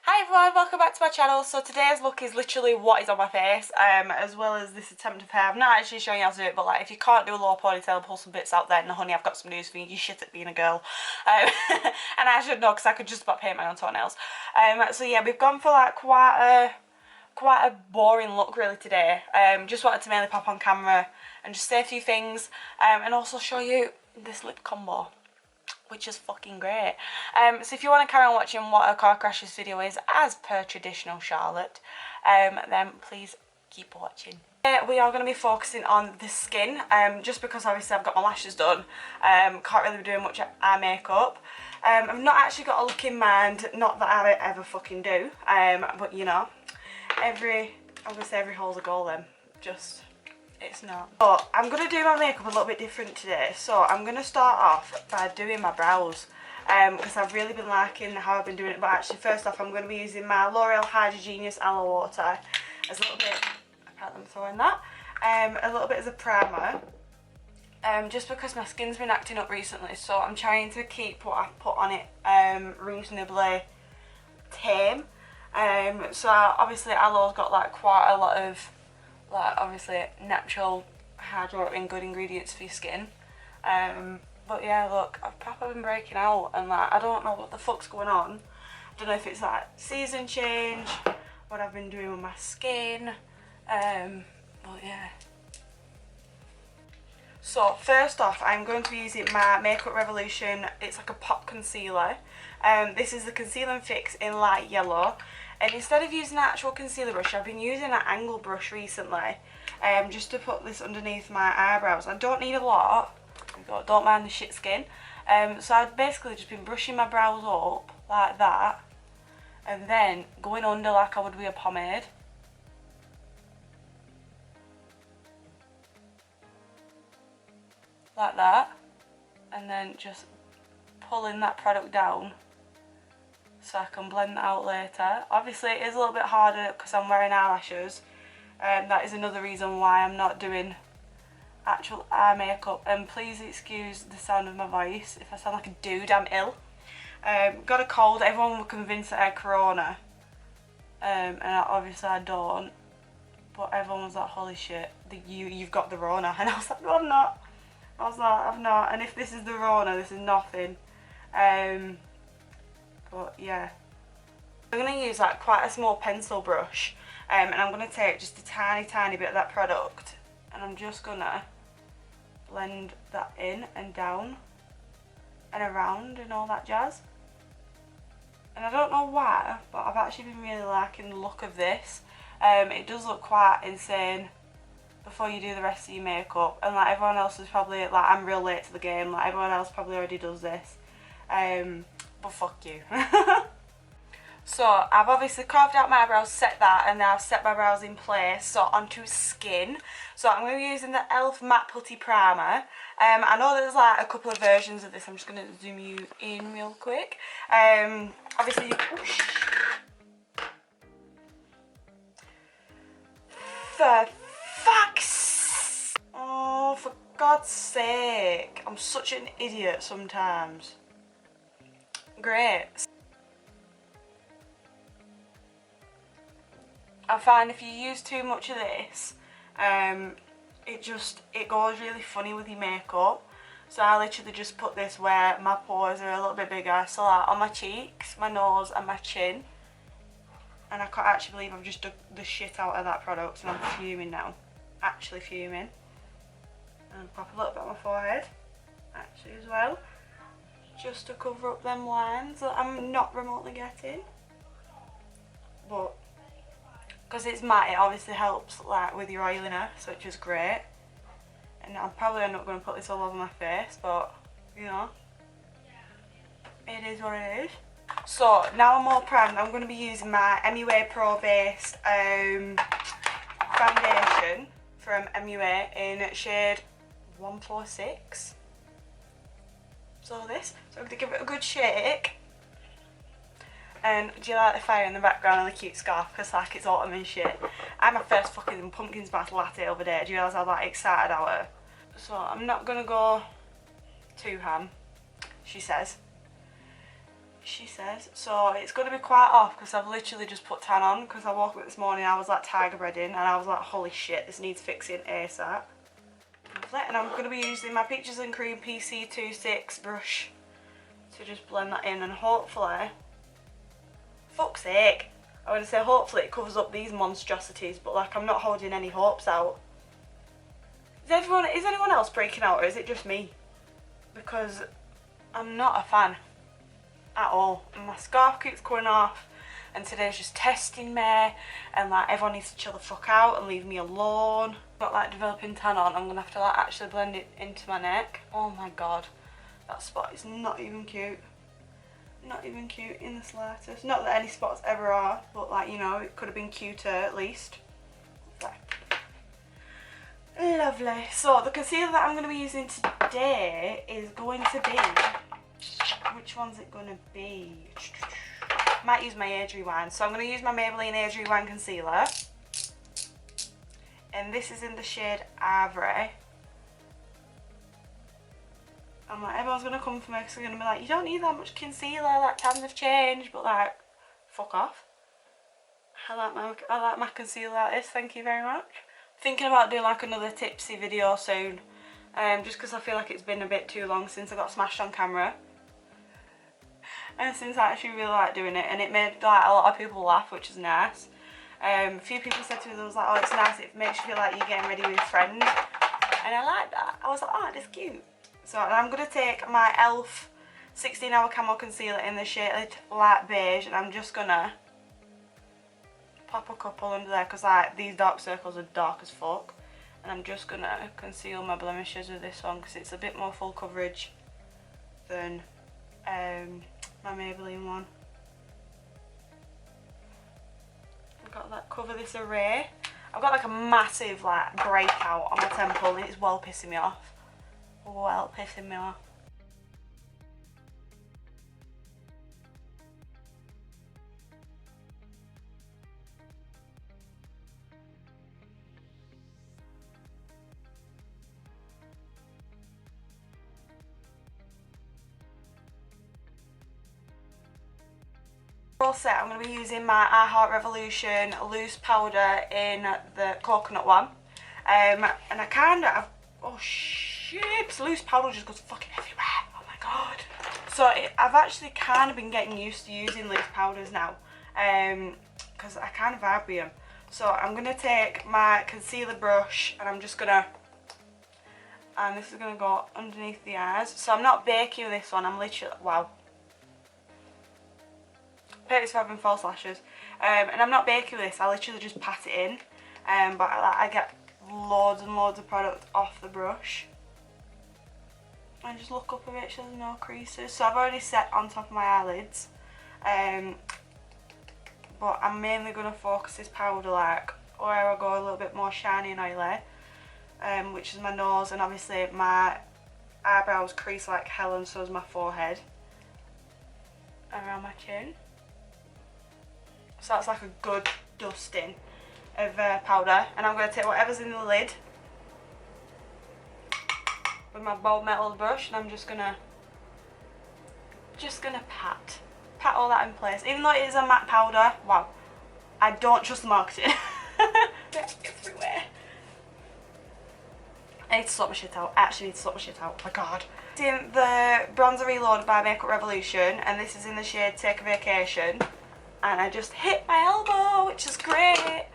Hi everyone, welcome back to my channel. So today's look is literally what is on my face, as well as this attempt of hair. I'm not actually showing you how to do it, but like if you can't do a low ponytail and pull some bits out, then honey, I've got some news for you. You're shit at being a girl. And I should know because I could just about paint my own toenails. So yeah, we've gone for like quite a boring look really today. Just wanted to mainly pop on camera and just say a few things, and also show you this lip combo, which is fucking great. So if you want to carry on watching what a car crashes video is, as per traditional Charlotte, then please keep watching. We are going to be focusing on the skin, just because obviously I've got my lashes done. Can't really be doing much eye makeup. I've not actually got a look in mind, not that I ever fucking do, but you know, obviously every hole's a goal then, just... it's not. But I'm going to do my makeup a little bit different today. So I'm going to start off by doing my brows, because I've really been liking how I've been doing it. But actually first off I'm going to be using my L'Oreal Hydra Genius Aloe Water as a little bit, apparently I'm throwing that, a little bit as a primer, just because my skin's been acting up recently, so I'm trying to keep what I put on it reasonably tame. So obviously aloe's got like quite a lot of obviously natural hydrating good ingredients for your skin, but yeah, look, I've probably been breaking out and like I don't know what the fuck's going on. I don't know if it's like season change, what I've been doing with my skin, but yeah. So first off I'm going to be using my Makeup Revolution, it's like a pop concealer. This is the Conceal and Fix in light yellow. And instead of using an actual concealer brush, I've been using an angle brush recently, just to put this underneath my eyebrows. I don't need a lot, don't mind the shit skin. So I've basically just been brushing my brows up like that, and then going under like I would with a pomade. Like that. And then just pulling that product down, so I can blend that out later. Obviously it is a little bit harder because I'm wearing eyelashes, and that is another reason why I'm not doing actual eye makeup. And please excuse the sound of my voice if I sound like a dude, I'm ill. Got a cold, everyone were convinced that I had corona, and obviously I don't, but everyone was like, holy shit, you've got the Rona, and I was like, no I'm not. I've not, and if this is the Rona, this is nothing. But yeah, I'm going to use like quite a small pencil brush, and I'm going to take just a tiny bit of that product, and I'm just going to blend that in and down and around and all that jazz. And I don't know why, but I've actually been really liking the look of this. It does look quite insane before you do the rest of your makeup, and like everyone else is probably like, I'm real late to the game, like everyone else probably already does this, but fuck you. So I've obviously carved out my eyebrows, set that, and now I've set my brows in place. So onto skin. So I'm going to be using the e.l.f. Matte Putty Primer. I know there's like a couple of versions of this. I'm just going to zoom you in real quick. Obviously you... For fuck's... Oh, for God's sake. I'm such an idiot sometimes. Great. I find if you use too much of this, it goes really funny with your makeup. So I literally just put this where my pores are a little bit bigger, so like on my cheeks, my nose and my chin. And I can't actually believe I've just dug the shit out of that product, and I'm fuming now. Actually fuming. And pop a little bit on my forehead, actually as well, just to cover up them lines that I'm not remotely getting. But because it's matte, it obviously helps like with your oiliness, which is great. And I'm probably not going to put this all over my face, but you know, it is what it is. So now I'm all primed, I'm going to be using my MUA Pro based foundation from MUA in shade 146. So I'm going to give it a good shake. And do you like the fire in the background and the cute scarf, because like it's autumn and shit. I had my first fucking pumpkin spice latte over there. Do you realise how like excited I were? So I'm not going to go too ham, she says. she says. So it's going to be quite off because I've literally just put tan on, because I woke up this morning, I was like tiger breading, and I was like, holy shit, this needs fixing ASAP. And I'm going to be using my Peaches and Cream PC26 brush to just blend that in, and hopefully, fuck's sake, I would say hopefully it covers up these monstrosities, but like I'm not holding any hopes out. Is anyone else breaking out, or is it just me? Because I'm not a fan at all, and my scarf keeps coming off, and today's just testing me, and like everyone needs to chill the fuck out and leave me alone. Got like developing tan on, I'm gonna have to like actually blend it into my neck. Oh my god, that spot is not even cute. Not even cute in the slightest. Not that any spots ever are, but like, you know, it could have been cuter at least. There. Lovely. So the concealer that I'm going to be using today is going to be, which one's it going to be? Might use my Age Rewind. So I'm going to use my Maybelline Age Rewind concealer, and this is in the shade Ivory. I'm like, everyone's going to come for me because they're going to be like, you don't need that much concealer, like times have changed, but like, fuck off. I like my concealer like this, thank you very much. Thinking about doing like another tipsy video soon, just because I feel like it's been a bit too long since I got smashed on camera, and since I actually really like doing it, and it made like a lot of people laugh, which is nice. A few people said to me, they was like, oh, it's nice, it makes you feel like you're getting ready with friends, and I like that. I was like, oh, that's cute. So I'm going to take my e.l.f. 16 Hour Camo Concealer in the shade Light Beige, and I'm just going to pop a couple under there because like these dark circles are dark as fuck, and I'm just going to conceal my blemishes with this one because it's a bit more full coverage than my Maybelline one. I've got that Cover This Array. I've got like a massive like breakout on my temple, and it's well pissing me off. Well pissing me off. All set, I'm going to be using my I Heart Revolution loose powder in the coconut one, and I kind of, oh shit, loose powder just goes fucking everywhere, oh my god. So I've actually kind of been getting used to using loose powders now, because I kind of vibe with them. So I'm going to take my concealer brush, and I'm just going to, and this is going to go underneath the eyes. So I'm not baking with this one, I'm literally, wow. Perfect for having false lashes, and I'm not baking with this, I literally just pat it in, but I get loads and loads of product off the brush, and just look up a bit so there's no creases. So I've already set on top of my eyelids, but I'm mainly going to focus this powder like where I go a little bit more shiny and oily, which is my nose, and obviously my eyebrows crease like hell, and so is my forehead, around my chin. So that's like a good dusting of powder, and I'm going to take whatever's in the lid with my bold metal brush, and I'm just gonna pat all that in place. Even though it is a matte powder, wow, I don't trust the marketing. Everywhere. I need to sort my shit out. I actually need to sort my shit out. Oh my god. It's in the Bronzer Reloaded by Makeup Revolution, and this is in the shade Take a Vacation. And I just hit my elbow, which is great.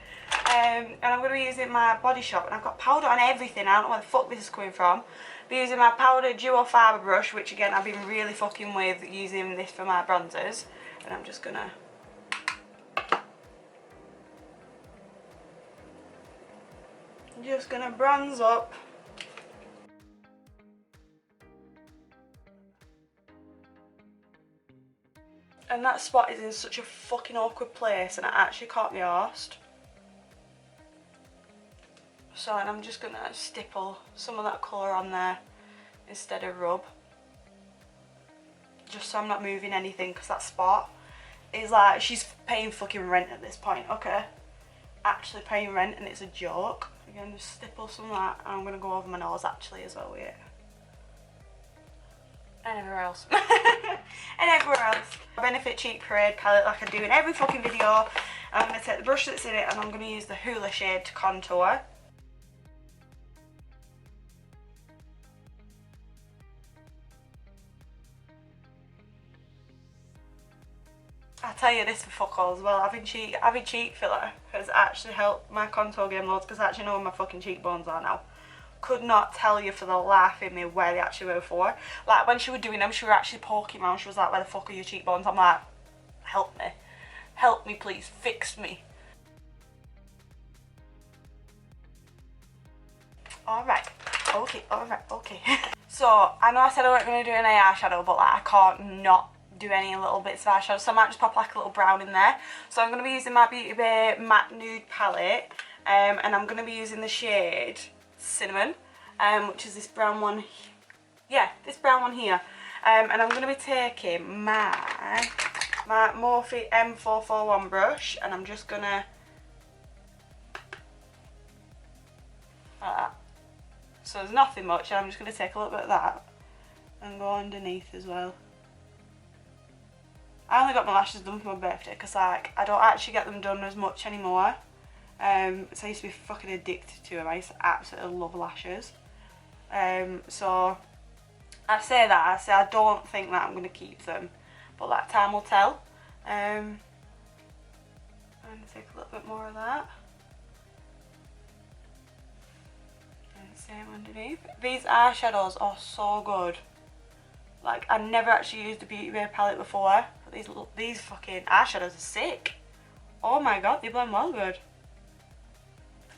And I'm going to be using my Body Shop, and I've got powder on everything. I don't know where the fuck this is coming from. Be using my powder duo fibre brush, which again I've been really fucking with using this for my bronzers. And I'm just gonna bronze up. And that spot is in such a fucking awkward place, and I actually can't be arsed. So, and I'm just gonna stipple some of that colour on there instead of rub. Just so I'm not moving anything, because that spot is like, she's paying fucking rent at this point, okay? Actually paying rent, and it's a joke. Again, just stipple some of that, and I'm gonna go over my nose actually as well with it. and everywhere else. And everywhere else. Benefit Cheek Parade palette like I do in every fucking video. I'm going to take the brush that's in it and I'm going to use the Hoola shade to contour. I'll tell you this for fuck all as well, having cheek filler has actually helped my contour game loads because I actually know where my fucking cheekbones are now. Could not tell you for the life in me where they actually were before. Like when she was doing them, she was actually poking around, she was like, where the fuck are your cheekbones? I'm like, help me. Help me please, fix me. Alright, okay. So, I know I said I wasn't going to do an eyeshadow, but like I can't not do any little bits of eyeshadow, so I might just pop like a little brown in there. So I'm going to be using my Beauty Bay Matte Nude palette, and I'm going to be using the shade Cinnamon, which is this brown one, this brown one here. And I'm going to be taking my Morphe M441 brush, and I'm just going to, like that. So there's nothing much, and I'm just going to take a little bit of that and go underneath as well. I only got my lashes done for my birthday because like I don't actually get them done as much anymore. So I used to be fucking addicted to them. I used to absolutely love lashes. So I say I don't think that I'm going to keep them, but like time will tell. I'm going to take a little bit more of that. And same underneath. These eyeshadows are so good. Like, I never actually used a Beauty Bay palette before, but these fucking eyeshadows are sick. Oh my god, they blend well good.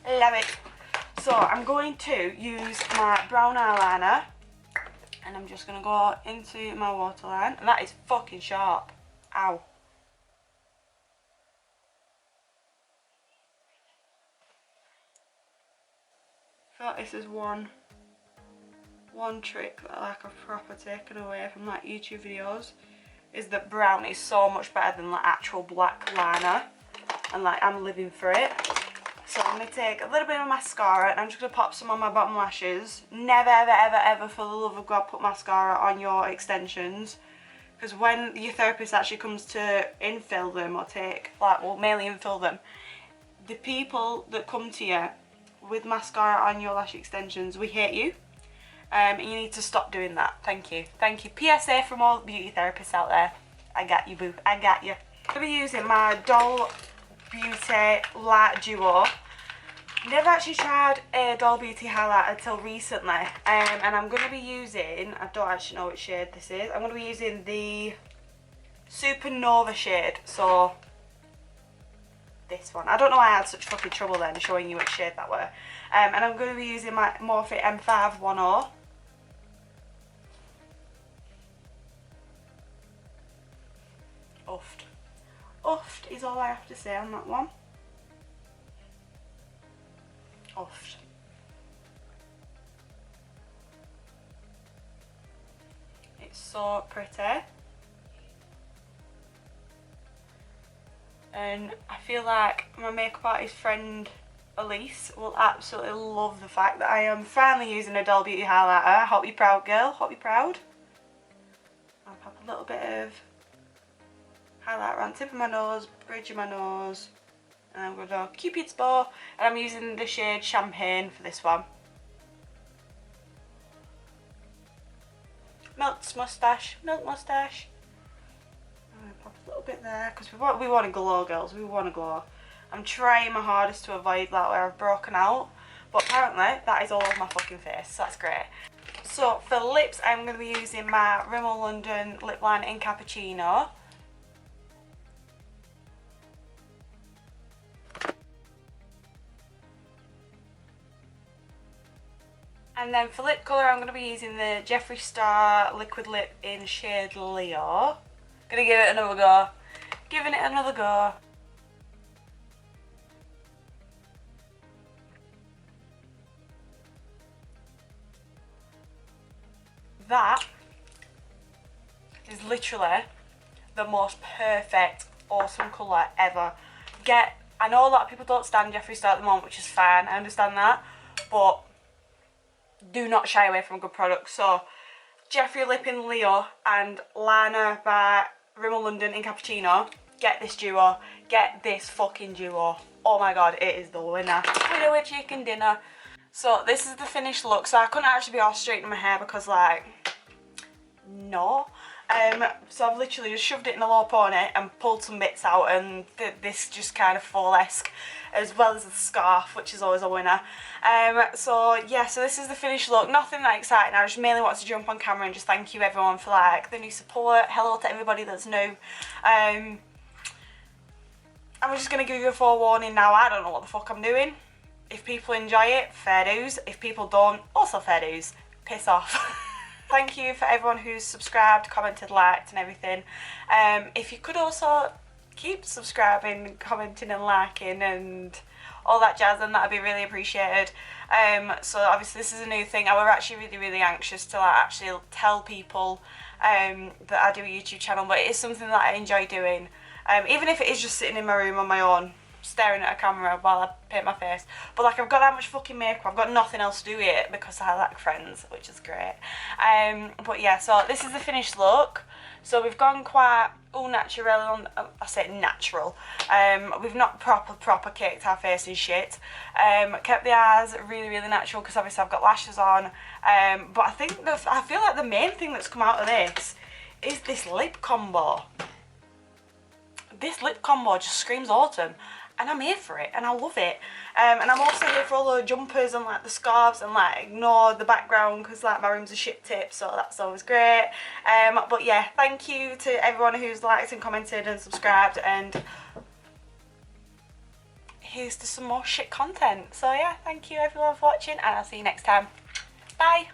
Love it. So, I'm going to use my brown eyeliner, and I'm just going to go into my waterline, and that is fucking sharp. Ow. I feel like this is one trick that like I've proper taken away from like YouTube videos, is that brown is so much better than like actual black liner, and like I'm living for it. So I'm going to take a little bit of mascara and I'm just going to pop some on my bottom lashes. Never ever ever ever for the love of God put mascara on your extensions, because when your therapist actually comes to infill them or mainly infill them, the people that come to you with mascara on your lash extensions, we hate you. You need to stop doing that. Thank you. Thank you. PSA from all the beauty therapists out there. I got you, boo. I got you. I'm going to be using my Doll Beauty Light Duo. Never actually tried a Doll Beauty highlighter until recently. And I'm going to be using, I don't actually know which shade this is. I'm going to be using the Supernova shade. So, this one. I don't know why I had such fucking trouble then showing you which shade that were. And I'm going to be using my Morphe M510. Uffed. Uffed is all I have to say on that one. Uffed. It's so pretty. And I feel like my makeup artist friend Elise will absolutely love the fact that I am finally using a Doll Beauty highlighter. Hope you're proud, girl. Hope you're proud. I'll pop a little bit of highlighter on the tip of my nose, bridge of my nose, and I'm going to do Cupid's bow, and I'm using the shade Champagne for this one. Milk moustache. I'm going to pop a little bit there because we want to glow, girls. We want to glow. I'm trying my hardest to avoid that where I've broken out, but apparently that is all over my fucking face, so that's great. So for lips, I'm going to be using my Rimmel London lip liner in Cappuccino. And then for lip colour, I'm going to be using the Jeffree Star Liquid Lip in shade Leo. Gonna give it another go. Giving it another go. That is literally the most perfect, awesome colour ever. I know a lot of people don't stand Jeffree Star at the moment, which is fine, I understand that, but do not shy away from a good product. So Jeffree Lip in Leo and Lana by Rimmel London in Cappuccino. Get this duo. Get this fucking duo. Oh my god, it is the winner. Winner with chicken dinner. So this is the finished look. So I couldn't actually be all straight in my hair because like, no. So I've literally just shoved it in a low pony and pulled some bits out, and this just kind of fall-esque, as well as the scarf, which is always a winner. So yeah, so this is the finished look. Nothing that exciting. I just mainly want to jump on camera and just thank you everyone for like the new support. Hello to everybody that's new. I'm just going to give you a forewarning now. I don't know what the fuck I'm doing. If people enjoy it, fair dues. If people don't, also fair dues. Piss off. Thank you for everyone who's subscribed, commented, liked and everything. If you could also keep subscribing, commenting and liking and all that jazz, then that would be really appreciated. So obviously this is a new thing. I was actually really anxious to like actually tell people that I do a YouTube channel, but it is something that I enjoy doing. Even if it is just sitting in my room on my own, staring at a camera while I paint my face. But like, I've got that much fucking makeup, I've got nothing else to do with it because I like friends, which is great. But yeah, so this is the finished look. So we've gone quite all natural on, I say natural. We've not proper caked our face and shit. Kept the eyes really natural because obviously I've got lashes on. But I think I feel like the main thing that's come out of this is this lip combo. This lip combo just screams autumn, and I'm here for it, and I love it. And I'm also here for all the jumpers and like the scarves, and like ignore the background because like my room's a shit tip, so that's always great. But yeah, thank you to everyone who's liked and commented and subscribed, and here's to some more shit content. So yeah, thank you everyone for watching, and I'll see you next time. Bye.